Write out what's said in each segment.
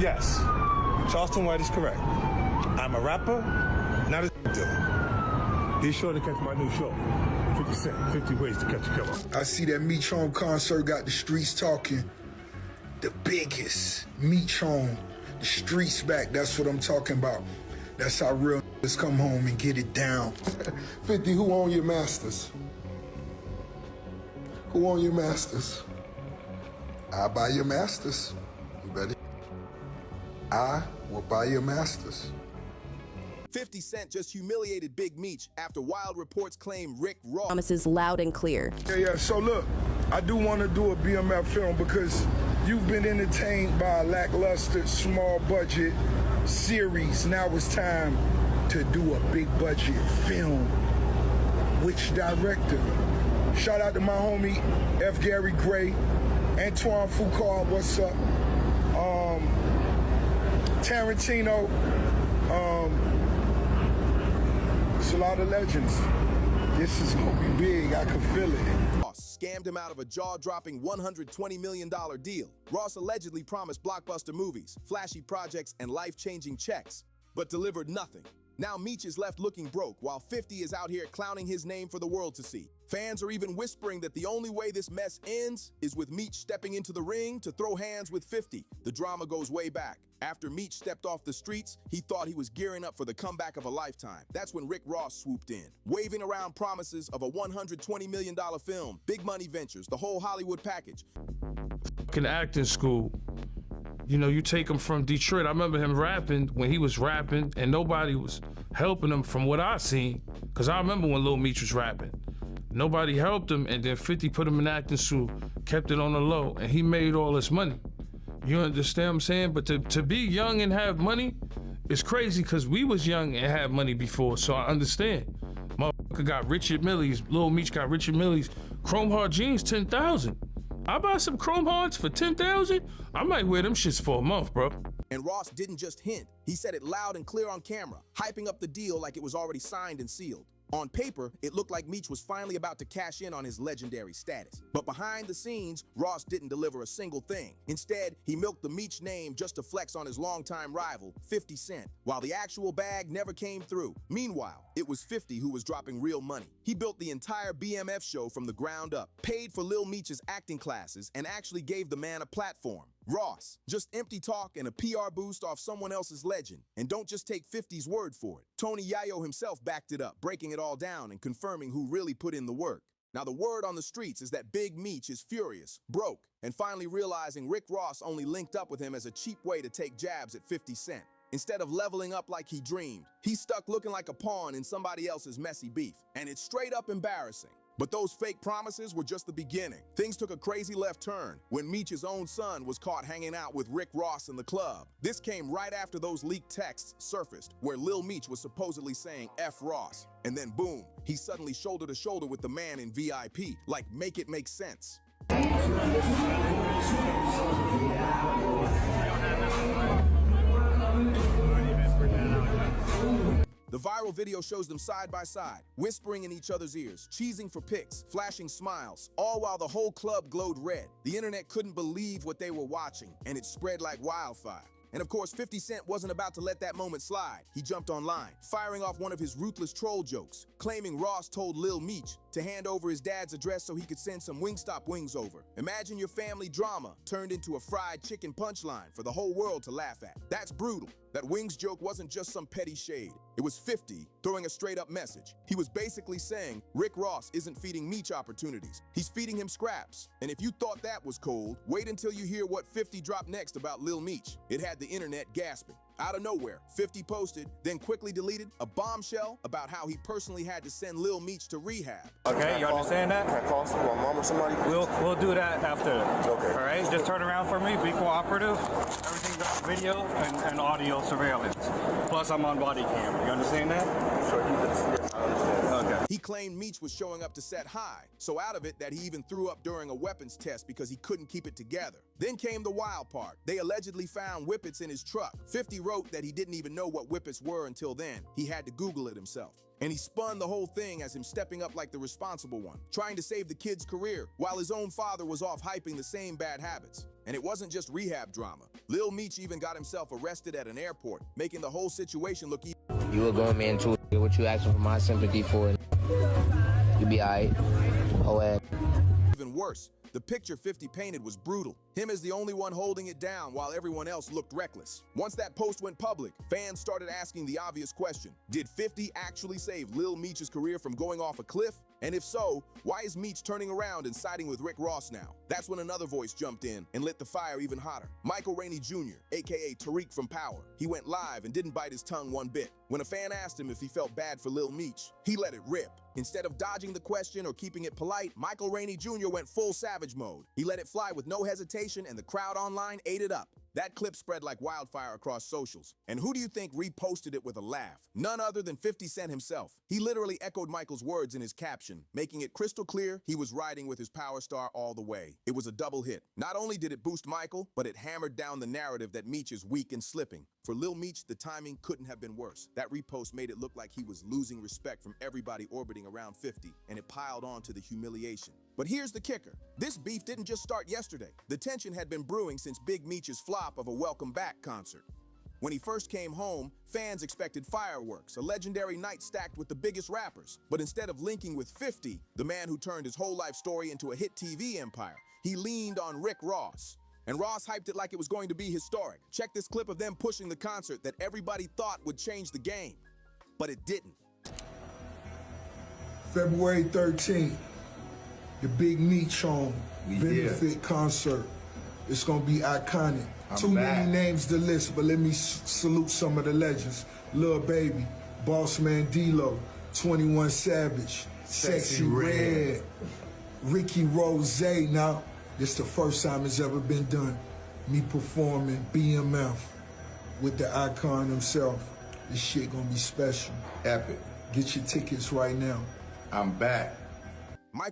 Yes, Charleston White is correct. I'm a rapper, not a dealer. Be sure to catch my new show, 50 Cent, 50 Ways to Catch a Killer. I see that Meech home concert got the streets talking. The biggest Meech home, the streets back, that's what I'm talking about. That's how real niggas come home and get it down. 50, who own your masters? Who own your masters? I buy your masters. You better. I will buy your masters. 50 Cent just humiliated Big Meech after wild reports claim Rick Ross promises loud and clear. Yeah, so look, I do want to do a BMF film because you've been entertained by a lackluster, small budget series. Now it's time to do a big budget film. Which director? Shout out to my homie F. Gary Gray, Antoine Foucault, what's up? Tarantino, it's a lot of legends. This is gonna be big, I can feel it. Ross scammed him out of a jaw-dropping $120 million deal. Ross allegedly promised blockbuster movies, flashy projects, and life-changing checks, but delivered nothing. Now Meech is left looking broke, while 50 is out here clowning his name for the world to see. Fans are even whispering that the only way this mess ends is with Meech stepping into the ring to throw hands with 50. The drama goes way back. After Meech stepped off the streets, he thought he was gearing up for the comeback of a lifetime. That's when Rick Ross swooped in, waving around promises of a $120 million film, big money ventures, the whole Hollywood package. In acting school, you know, you take him from Detroit. I remember him rapping when he was rapping and nobody was helping him from what I seen. Cause I remember when Lil Meech was rapping. Nobody helped him, and then 50 put him in acting school, kept it on the low, and he made all this money. You understand what I'm saying? But to be young and have money is crazy, cause we was young and had money before, so I understand. Motherfucker got Richard Millie's, Lil Meech got Richard Millie's Chrome Hard jeans, 10,000. I buy some Chrome Hards for 10,000, I might wear them shits for a month, bro. And Ross didn't just hint, he said it loud and clear on camera, hyping up the deal like it was already signed and sealed. On paper, it looked like Meech was finally about to cash in on his legendary status. But behind the scenes, Ross didn't deliver a single thing. Instead, he milked the Meech name just to flex on his longtime rival, 50 Cent, while the actual bag never came through. Meanwhile, it was 50 who was dropping real money. He built the entire BMF show from the ground up, paid for Lil Meech's acting classes, and actually gave the man a platform. Ross, just empty talk and a PR boost off someone else's legend. And don't just take 50's word for it. Tony Yayo himself backed it up, breaking it all down and confirming who really put in the work. Now the word on the streets is that Big Meech is furious, broke, and finally realizing Rick Ross only linked up with him as a cheap way to take jabs at 50 Cent. Instead of leveling up like he dreamed, he's stuck looking like a pawn in somebody else's messy beef. And it's straight up embarrassing. But those fake promises were just the beginning. Things took a crazy left turn when Meech's own son was caught hanging out with Rick Ross in the club. This came right after those leaked texts surfaced where Lil Meech was supposedly saying F Ross. And then boom, he's suddenly shoulder to shoulder with the man in VIP. Like, make it make sense. The viral video shows them side by side, whispering in each other's ears, cheesing for pics, flashing smiles, all while the whole club glowed red. The internet couldn't believe what they were watching, and it spread like wildfire. And of course, 50 Cent wasn't about to let that moment slide. He jumped online, firing off one of his ruthless troll jokes, claiming Ross told Lil Meech to hand over his dad's address so he could send some Wingstop wings over. Imagine your family drama turned into a fried chicken punchline for the whole world to laugh at. That's brutal. That wings joke wasn't just some petty shade. It was 50 throwing a straight up message. He was basically saying Rick Ross isn't feeding Meech opportunities. He's feeding him scraps. And if you thought that was cold, wait until you hear what 50 dropped next about Lil Meech. It had the internet gasping. Out of nowhere, 50 posted, then quickly deleted a bombshell about how he personally had to send Lil Meech to rehab. Okay, you understand that? Can I call someone, mom or somebody? We'll do that after. Okay. All right, just turn around for me, be cooperative. Everything's on video and audio surveillance. Plus I'm on body cam, you understand that? Sure, yes, I understand. Okay. He claimed Meech was showing up to set high, so out of it that he even threw up during a weapons test because he couldn't keep it together. Then came the wild part. They allegedly found whippets in his truck. 50 wrote that he didn't even know what whippets were until then. He had to Google it himself. And he spun the whole thing as him stepping up like the responsible one, trying to save the kid's career, while his own father was off hyping the same bad habits. And it wasn't just rehab drama. Lil Meech even got himself arrested at an airport, making the whole situation look You a grown man too. What you asking for my sympathy for? You be alright. Oh, even worse. The picture 50 painted was brutal. Him as the only one holding it down while everyone else looked reckless. Once that post went public, fans started asking the obvious question. Did 50 actually save Lil Meech's career from going off a cliff? And if so, why is Meech turning around and siding with Rick Ross now? That's when another voice jumped in and lit the fire even hotter. Rainey Jr, aka Tariq from Power. He went live and didn't bite his tongue one bit. When a fan asked him if he felt bad for Lil Meech, he let it rip. Instead of dodging the question or keeping it polite, Rainey Jr went full savage mode. He let it fly with no hesitation, and the crowd online ate it up. That clip spread like wildfire across socials. And who do you think reposted it with a laugh? None other than 50 Cent himself. He literally echoed Michael's words in his caption, making it crystal clear he was riding with his power star all the way. It was a double hit. Not only did it boost Michael, but it hammered down the narrative that Meech is weak and slipping. For Lil Meech, the timing couldn't have been worse. That repost made it look like he was losing respect from everybody orbiting around 50, and it piled on to the humiliation. But here's the kicker. This beef didn't just start yesterday. The tension had been brewing since Big Meech's flop of a Welcome Back concert. When he first came home, fans expected fireworks, a legendary night stacked with the biggest rappers. But instead of linking with 50, the man who turned his whole life story into a hit TV empire, he leaned on Rick Ross. And Ross hyped it like it was going to be historic. Check this clip of them pushing the concert that everybody thought would change the game. But it didn't. February 13th, the Big Meech home benefit concert. It's gonna be iconic. Too many names to list, but let me salute some of the legends. Lil Baby, Boss Man D-Lo, 21 Savage, Sexy Red, Ricky Rose. Now, this the first time it's ever been done. Me performing BMF with the icon himself. This shit gonna be special. Epic. Get your tickets right now. I'm back.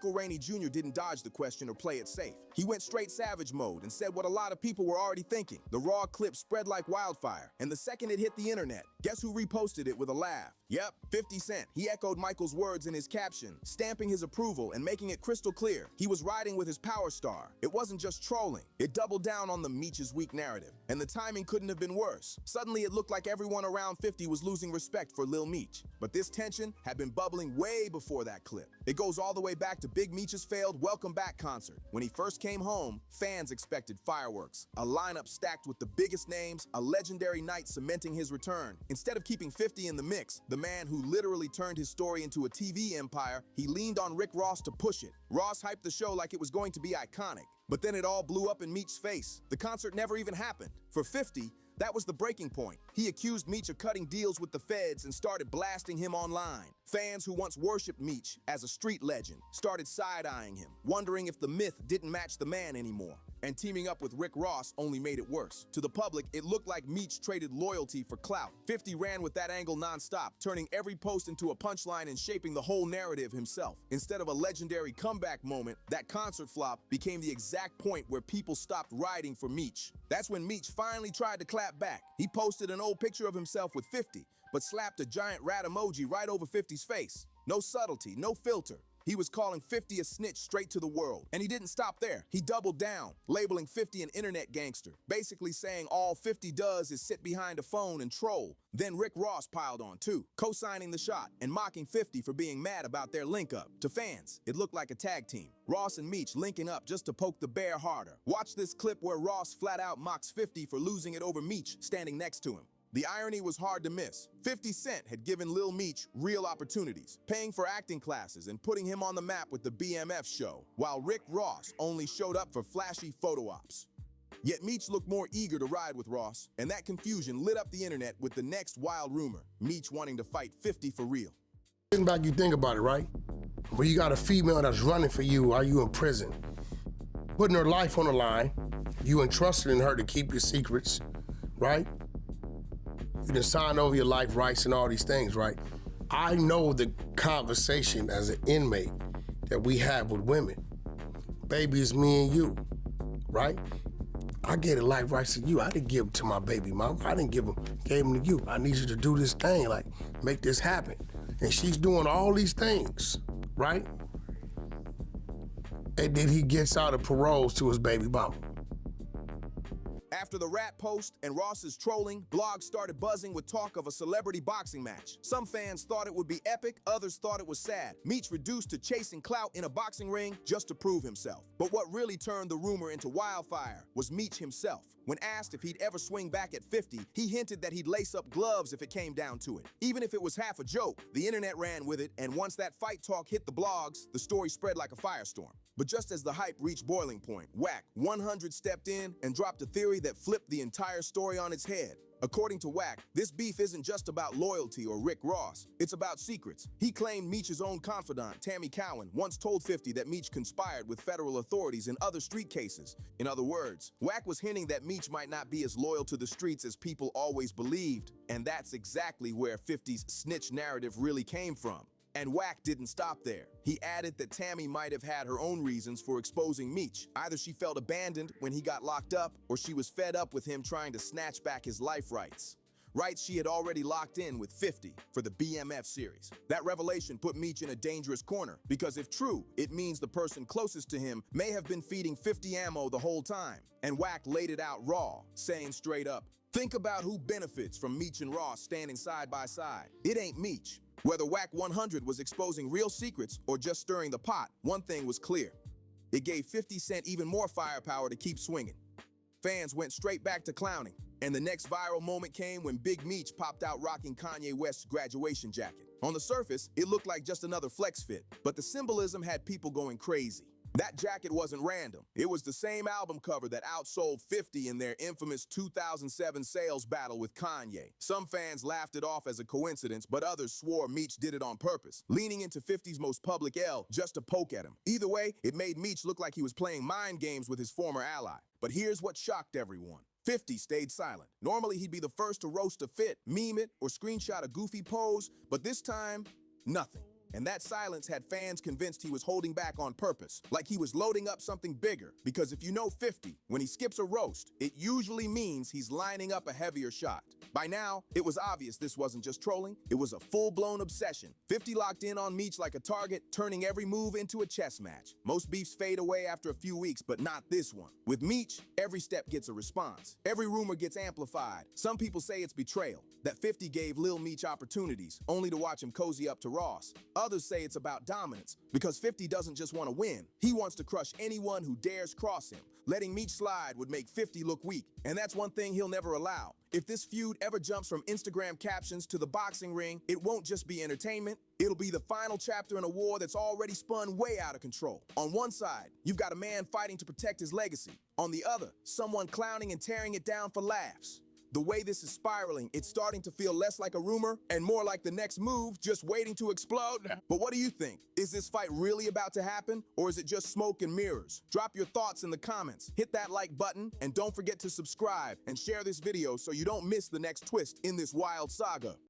Rainey Jr didn't dodge the question or play it safe. He went straight savage mode and said what a lot of people were already thinking. The raw clip spread like wildfire, and the second it hit the internet, guess who reposted it with a laugh? Yep, 50 Cent. He echoed Michael's words in his caption, stamping his approval and making it crystal clear he was riding with his power star. It wasn't just trolling. It doubled down on the Meech's weak narrative, and the timing couldn't have been worse. Suddenly it looked like everyone around 50 was losing respect for Lil Meech. But this tension had been bubbling way before that clip. It goes all the way back to Big Meech's failed Welcome Back concert. When he first came home, fans expected fireworks, a lineup stacked with the biggest names, a legendary night cementing his return. Instead of keeping 50 in the mix, the man who literally turned his story into a TV empire, he leaned on Rick Ross to push it. Ross hyped the show like it was going to be iconic, but then it all blew up in Meech's face. The concert never even happened. For 50, that was the breaking point. He accused Meech of cutting deals with the feds and started blasting him online. Fans who once worshipped Meech as a street legend started side-eyeing him, wondering if the myth didn't match the man anymore. And teaming up with Rick Ross only made it worse. To the public, it looked like Meech traded loyalty for clout. 50 ran with that angle nonstop, turning every post into a punchline and shaping the whole narrative himself. Instead of a legendary comeback moment, that concert flop became the exact point where people stopped riding for Meech. That's when Meech finally tried to clap back. He posted an old picture of himself with 50, but slapped a giant rat emoji right over 50's face. No subtlety, no filter. He was calling 50 a snitch straight to the world. And he didn't stop there. He doubled down, labeling 50 an internet gangster, basically saying all 50 does is sit behind a phone and troll. Then Rick Ross piled on too, co-signing the shot and mocking 50 for being mad about their link-up. To fans, it looked like a tag team. Ross and Meech linking up just to poke the bear harder. Watch this clip where Ross flat out mocks 50 for losing it over Meech standing next to him. The irony was hard to miss. 50 Cent had given Lil Meech real opportunities, paying for acting classes and putting him on the map with the BMF show, while Rick Ross only showed up for flashy photo ops. Yet Meech looked more eager to ride with Ross, and that confusion lit up the internet with the next wild rumor, Meech wanting to fight 50 for real. Sitting back, you think about it, right? When you got a female that's running for you while you in prison, putting her life on the line, you entrusted in her to keep your secrets, right? You done signed over your life rights and all these things, right? I know the conversation as an inmate that we have with women. Baby, it's me and you, right? I gave the life rights to you. I didn't give them to my baby mama. I didn't gave them to you. I need you to do this thing, like, make this happen. And she's doing all these things, right? And then he gets out and paroles to his baby mama. After the rap post and Ross's trolling, blogs started buzzing with talk of a celebrity boxing match. Some fans thought it would be epic, others thought it was sad. Meech reduced to chasing clout in a boxing ring just to prove himself. But what really turned the rumor into wildfire was Meech himself. When asked if he'd ever swing back at 50, he hinted that he'd lace up gloves if it came down to it. Even if it was half a joke, the internet ran with it, and once that fight talk hit the blogs, the story spread like a firestorm. But just as the hype reached boiling point, Wack 100 stepped in and dropped a theory that flipped the entire story on its head. According to Wack, this beef isn't just about loyalty or Rick Ross, it's about secrets. He claimed Meech's own confidant, Tammy Cowan, once told 50 that Meech conspired with federal authorities in other street cases. In other words, Wack was hinting that Meech might not be as loyal to the streets as people always believed, and that's exactly where 50's snitch narrative really came from. And Wack didn't stop there. He added that Tammy might have had her own reasons for exposing Meech. Either she felt abandoned when he got locked up, or she was fed up with him trying to snatch back his life rights. Rights she had already locked in with 50 for the BMF series. That revelation put Meech in a dangerous corner, because if true, it means the person closest to him may have been feeding 50 ammo the whole time. And Wack laid it out raw, saying straight up, think about who benefits from Meech and Ross standing side by side. It ain't Meech. Whether Wack 100 was exposing real secrets or just stirring the pot, one thing was clear. It gave 50 Cent even more firepower to keep swinging. Fans went straight back to clowning, and the next viral moment came when Big Meech popped out rocking Kanye West's graduation jacket. On the surface, it looked like just another flex fit, but the symbolism had people going crazy. That jacket wasn't random. It was the same album cover that outsold 50 in their infamous 2007 sales battle with Kanye. Some fans laughed it off as a coincidence, but others swore Meech did it on purpose, leaning into 50's most public L just to poke at him. Either way, it made Meech look like he was playing mind games with his former ally. But here's what shocked everyone. 50 stayed silent. Normally, he'd be the first to roast a fit, meme it, or screenshot a goofy pose, but this time, nothing. And that silence had fans convinced he was holding back on purpose, like he was loading up something bigger. Because if you know 50, when he skips a roast, it usually means he's lining up a heavier shot. By now, it was obvious this wasn't just trolling, it was a full-blown obsession. 50 locked in on Meech like a target, turning every move into a chess match. Most beefs fade away after a few weeks, but not this one. With Meech, every step gets a response. Every rumor gets amplified. Some people say it's betrayal, that 50 gave Lil Meech opportunities, only to watch him cozy up to Ross. Others say it's about dominance, because 50 doesn't just want to win. He wants to crush anyone who dares cross him. Letting Meech slide would make 50 look weak, and that's one thing he'll never allow. If this feud ever jumps from Instagram captions to the boxing ring, it won't just be entertainment, it'll be the final chapter in a war that's already spun way out of control. On one side, you've got a man fighting to protect his legacy. On the other, someone clowning and tearing it down for laughs. The way this is spiraling, it's starting to feel less like a rumor and more like the next move just waiting to explode. But what do you think? Is this fight really about to happen, or is it just smoke and mirrors? Drop your thoughts in the comments, hit that like button, and don't forget to subscribe and share this video so you don't miss the next twist in this wild saga.